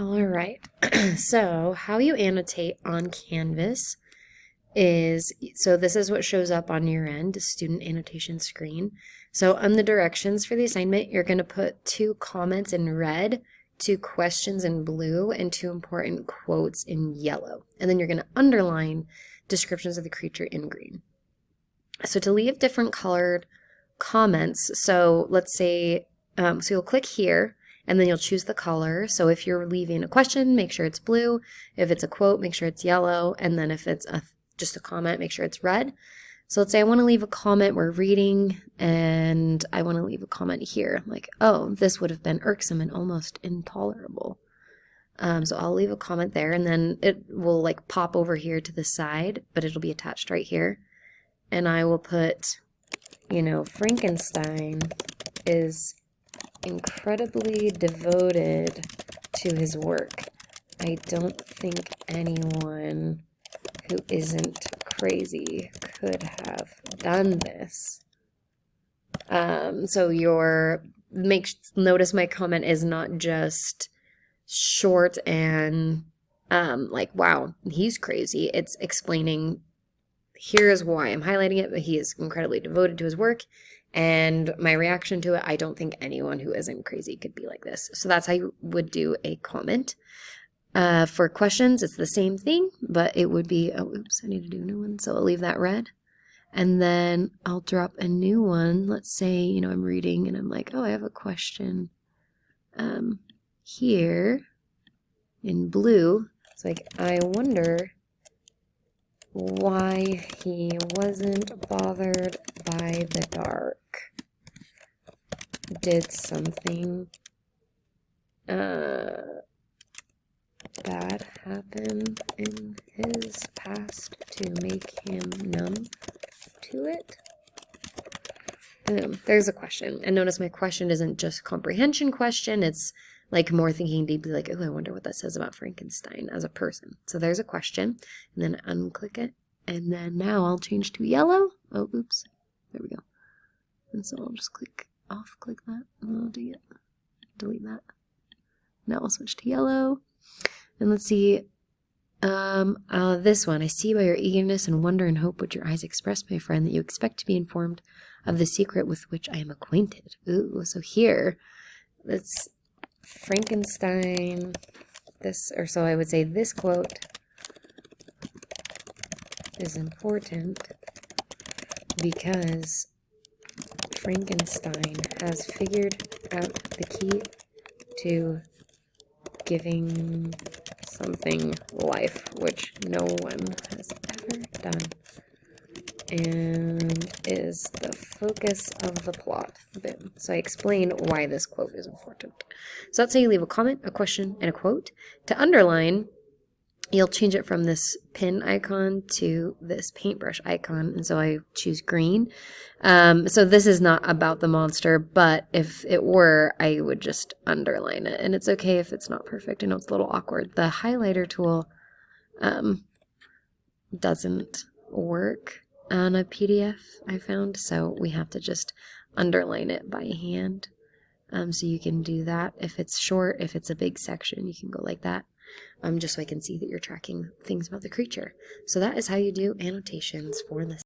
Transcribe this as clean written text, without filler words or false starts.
All right. So how you annotate on Canvas is, so this is what shows up on your end, student annotation screen. So on the directions for the assignment, you're going to put 2 comments in red, 2 questions in blue, and 2 important quotes in yellow. And then you're going to underline descriptions of the creature in green. So to leave different colored comments, so let's say, so you'll click here, and then you'll choose the color. So if you're leaving a question, make sure it's blue. If it's a quote, make sure it's yellow. And then if it's just a comment, make sure it's red. So let's say I want to leave a comment, we're reading, and I want to leave a comment here. Like, oh, this would have been irksome and almost intolerable. So I'll leave a comment there, and then it will like pop over here to the side, but it'll be attached right here. And I will put, Frankenstein is incredibly devoted to his work. I don't think anyone who isn't crazy could have done this. So notice my comment is not just short and like, wow, he's crazy. It's explaining, here's why I'm highlighting it, but he is incredibly devoted to his work. And my reaction to it, I don't think anyone who isn't crazy could be like this. So that's how you would do a comment. For questions, it's the same thing, but it would be, oh, oops, I need to do a new one. So I'll leave that red. And then I'll drop a new one. Let's say, I'm reading and I'm like, oh, I have a question here in blue. It's like, I wonder why he wasn't bothered by the dark. Did something bad happen in his past to make him numb to it? Boom, there's a question. And notice my question isn't just comprehension question, it's like more thinking deeply, like, oh, I wonder what that says about Frankenstein as a person. So there's a question, and then unclick it, and then now I'll change to yellow. Oh, oops, there we go. And so I'll just click that, and I'll delete that. Now I'll switch to yellow, and let's see, this one. I see by your eagerness and wonder and hope which your eyes express, my friend, that you expect to be informed of the secret with which I am acquainted. Ooh, so here, let's Frankenstein, so I would say this quote is important because Frankenstein has figured out the key to giving something life which no one has ever done, and is the focus of the plot. Boom. So I explain why this quote is important. So let's say you leave a comment, a question, and a quote. To underline, you'll change it from this pin icon to this paintbrush icon, and so I choose green. So this is not about the monster, but if it were, I would just underline it, and it's okay if it's not perfect. I know it's a little awkward. The highlighter tool doesn't work on a PDF, I found, so we have to just underline it by hand. So you can do that. If it's short, if it's a big section, you can go like that. Just so I can see that you're tracking things about the creature. So that is how you do annotations for this.